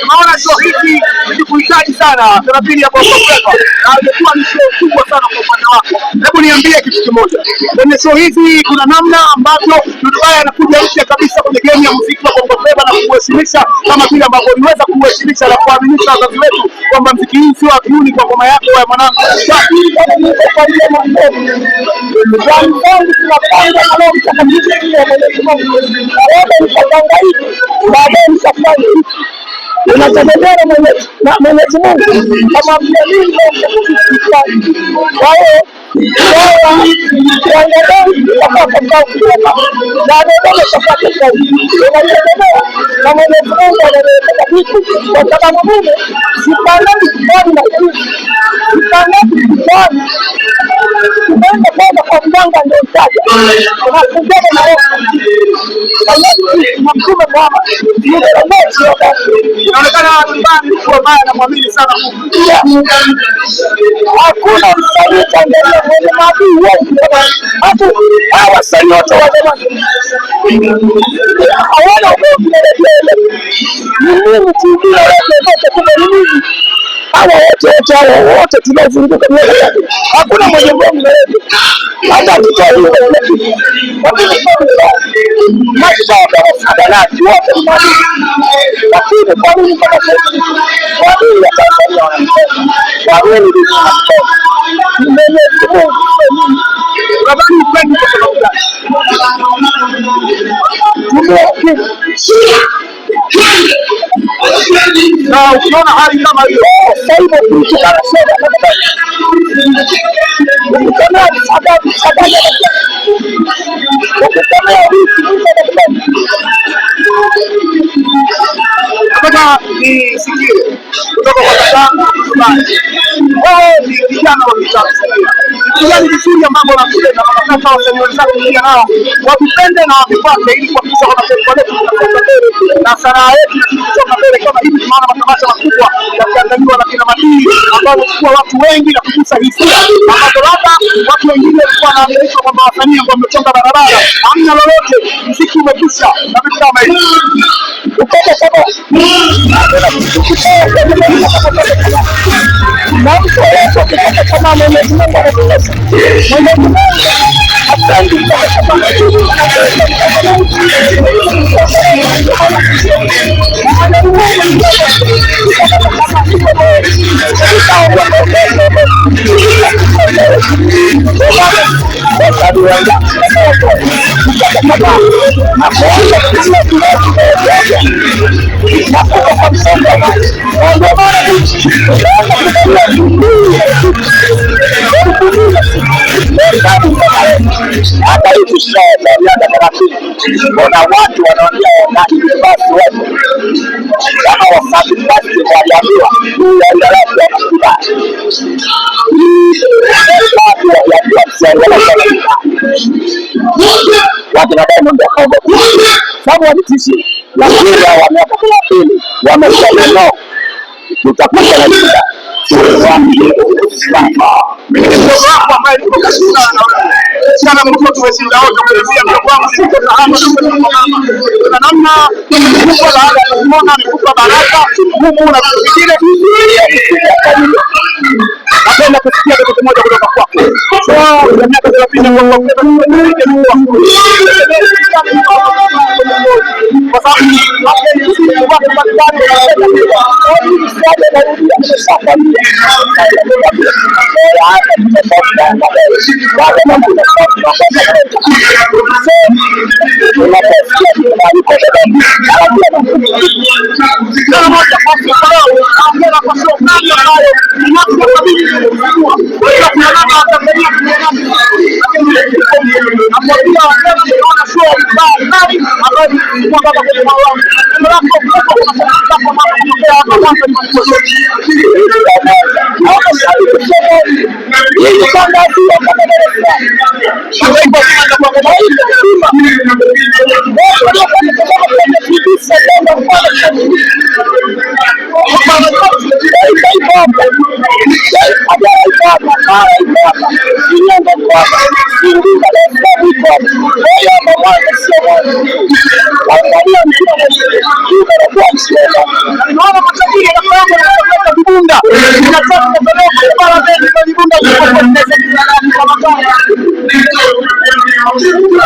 Naona show hii nikuhitaji sana thelathini ya Bongo Flava na imekuwa ni show kubwa sana kwa upande wako. Hebu niambie kitu kimoja, kwenye show hizi kuna namna ambavyo Dudubaya anakuja mpya kabisa kwenye game ya muziki wa Bongo Flava na kuheshimisha kama vile ambavyo niweza kuheshimisha na kuaminisha wazazi wetu kwamba muziki huu sio akiuni kwa ngoma yako ya mwanangu. Unategemea Mwenyezi Mungu kama mjamii kwa hiyo hakuna msanii Tanzania mwenye maadili wengi hata hawa wasanii wote wa zamani hawana ugomvi na redio. Ni nini TV yote kuna nini? Hawa wote tunazunguka miaka, hakuna mwenye ugomvi na redio. Hata tutaiona mashabiki wasadalati wote mali, lakini kwa nini kama sisi kwa nini Tanzania wanasema kwa nini Mwenyezi Mungu Rabani kwenda kwa sababu na ukiona hali kama hiyo sasa hivi tunasema nataka nisikie kutoka kwa dadangu. Wewe ni kijana wa Kitanzania, kijana vizuri ambao wanapenda na wanataka wasanii wenzako pia nao wapende na wapate ili kuhakikisha kwamba taifa letu linasonga mbele na sanaa yetu inasonga mbele kama hivi. Tunaona matamasha makubwa yakiandaliwa na kina Madini ambao wamechukua watu wengi na kugusa hisia ambazo labda watu wengine walikuwa wanaamini kwamba wasanii ambao wamechonga barabara hamna lolote, muziki umekwisha na vitu kama hivi. Ukata sababu na mtu yeyote ukipata kama Mwenyezi Mungu anatosha. Mwenyezi Mungu asante kwa sababu hata hivi sasa miaka 30 kuna watu wanaongea wakati basi watu kama wasafi basi waliambiwa waendelea kwa kibali watu waliambiwa msiendelee kwa kibali watu wanadai ndio kaoga sababu walitishia lakini wa miaka 30 wamesema no tutakuja na shida sana mkuu tumeshinda wote kuelezea mdogo wangu na hapa na namna kubwa la kuona amekupa baraka Mungu na kufikiri napenda kusikia kitu kimoja kutoka kwako. So miaka 30 kwa kwa sababu Vibunda